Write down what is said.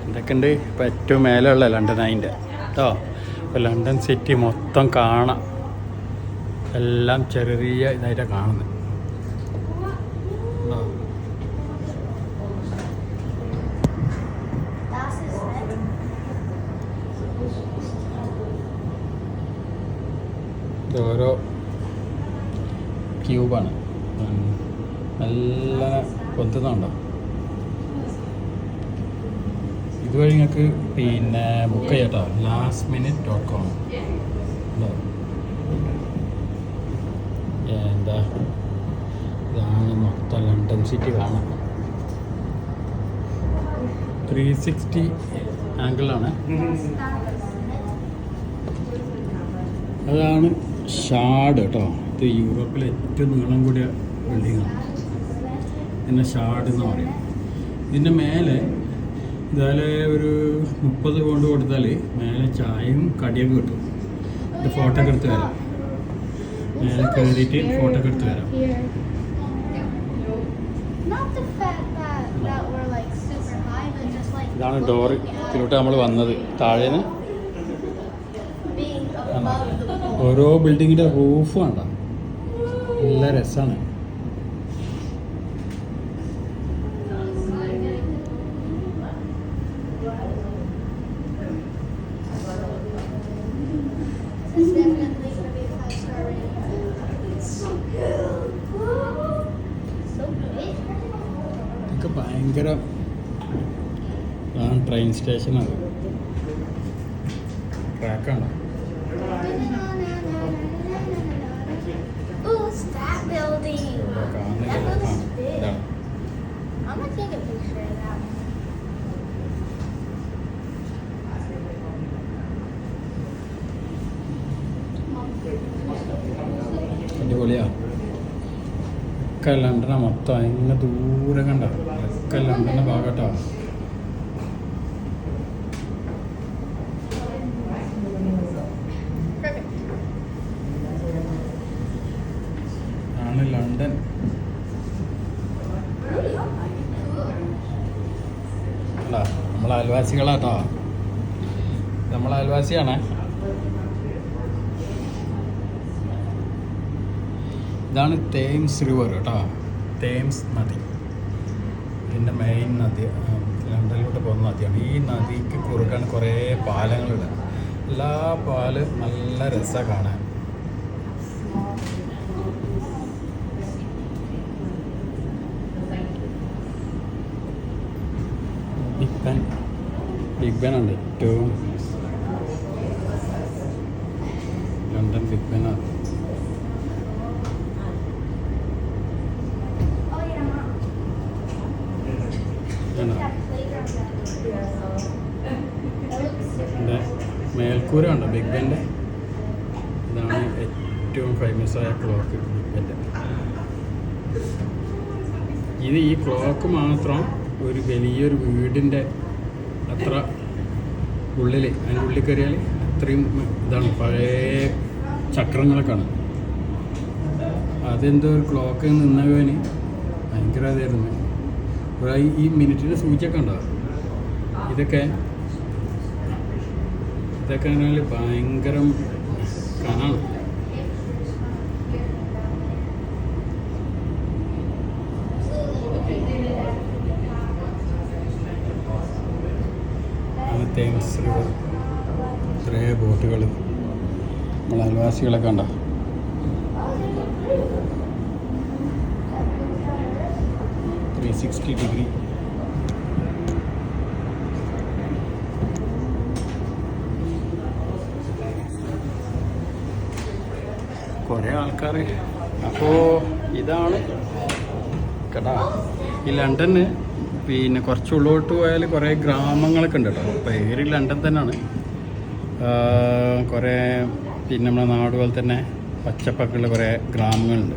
ഇതൊക്കെ ഉണ്ട് ഇപ്പോൾ ഏറ്റവും മേലെയുള്ള ലണ്ടൻ അതിൻ്റെ കേട്ടോ. ഇപ്പോൾ ലണ്ടൻ സിറ്റി മൊത്തം കാണാം, എല്ലാം ചെറിയ ഇതായിട്ടാണ് കാണുന്നത്. ഓരോ ക്യൂബാണ്, നല്ല കൊത്തുന്നുണ്ടോ. ഇതുവഴി നിങ്ങൾക്ക് പിന്നെ ബുക്ക് ചെയ്യാട്ടോ, lastminute.com. എന്താ ഇതാണ് മൊത്തം ലണ്ടൻ സിറ്റി കാണാം. 360 ആംഗിളാണ്. അതാണ് ഷാഡ് കേട്ടോ. ഇത് യൂറോപ്പിലെ ഏറ്റവും നീളം കൂടിയ ബിൽഡിങ്ങാണ്. ഇതിനെ ഷാഡ് എന്ന് പറയും. ഇതിൻ്റെ മേലെ ഇതായാലും ഒരു 30 പൗണ്ട് കൊടുത്താൽ മേലെ ചായയും കടിയൊക്കെ കിട്ടും. ഇത് ഫോട്ടോ ഒക്കെ എടുത്ത് വരാം, മേലെ കയറിയിട്ട് ഫോട്ടോ ഒക്കെ എടുത്ത് വരാം. ഇതാണ് ഡോറ്. ഇതിലോട്ട് നമ്മൾ വന്നത് താഴേന്ന്. ഓരോ ബിൽഡിങ്ങിൻ്റെ റൂഫ് കണ്ട, നല്ല രസമാണ്. ഇതൊക്കെ ഭയങ്കര ട്രെയിൻ സ്റ്റേഷനാണ്, ട്രാക്കാണ്. അടിപൊളിയാ. ഒക്കെ ലണ്ടനാ മൊത്തം. ഇങ്ങനെ ദൂരെ കണ്ട ഒക്കെ ലണ്ടൻ്റെ ഭാഗട്ടോ. ആണ് ലണ്ടൻ. അല്ല, നമ്മളെ അയൽവാസികളാട്ടോ, നമ്മളെ അയൽവാസിയാണ്. ഇതാണ് തേംസ് റിവർ കേട്ടോ, തേംസ് നദി. ഇതിൻ്റെ മെയിൻ നദി, ലണ്ടനിലോട്ട് പോകുന്ന നദിയാണ്. ഈ നദിക്ക് കുറുകാൻ കുറേ പാലങ്ങളുണ്ട്. എല്ലാ പാലും നല്ല രസമാണ് കാണാൻ. ബിഗ് ബാൻ ഉണ്ട് ഏറ്റവും ലണ്ടൻ ബിഗ് ബാനാണ്. മേൽക്കൂര ഉണ്ടോ ബിഗ് ബാൻ്റെ? ഇതാണ് ഏറ്റവും ഫേമസ് ആയ ക്ലോക്ക് ബിഗ് ബാൻ്റെ. ഇത് ഈ ക്ലോക്ക് മാത്രം ഒരു വലിയൊരു വീടിൻ്റെ അത്ര ഉള്ളിൽ, അതിൻ്റെ ഉള്ളിൽ കയറിയാൽ അത്രയും ഇതാണ്, പഴയ ചക്രങ്ങളൊക്കെയാണ്. അതെന്തോ ഒരു ക്ലോക്ക് നിന്നവന് ഭയങ്കര ഇതായിരുന്നു. ഈ മിനിറ്റിൻ്റെ സൂചിയൊക്കെ ഉണ്ടാവും. ഇതൊക്കെ പറഞ്ഞാൽ ഭയങ്കരം കാണാണ്. തേംസ് റിവർ, ഇത്രേ ബോട്ടുകൾ. നമ്മളെ അയൽവാസികളൊക്കെ ഉണ്ടോ? ഡിഗ്രി. കുറേ ആൾക്കാർ. അപ്പോൾ ഇതാണ് കേട്ടോ ഈ ലണ്ടന്. പിന്നെ കുറച്ച് ഉള്ളോട്ട് പോയാൽ കുറേ ഗ്രാമങ്ങളൊക്കെ ഉണ്ട് കേട്ടോ. പേര് ലണ്ടൻ തന്നെയാണ്. കുറേ പിന്നെ നമ്മുടെ നാട് പോലെ തന്നെ പച്ചപ്പൊക്കെയുള്ള കുറേ ഗ്രാമങ്ങളുണ്ട്.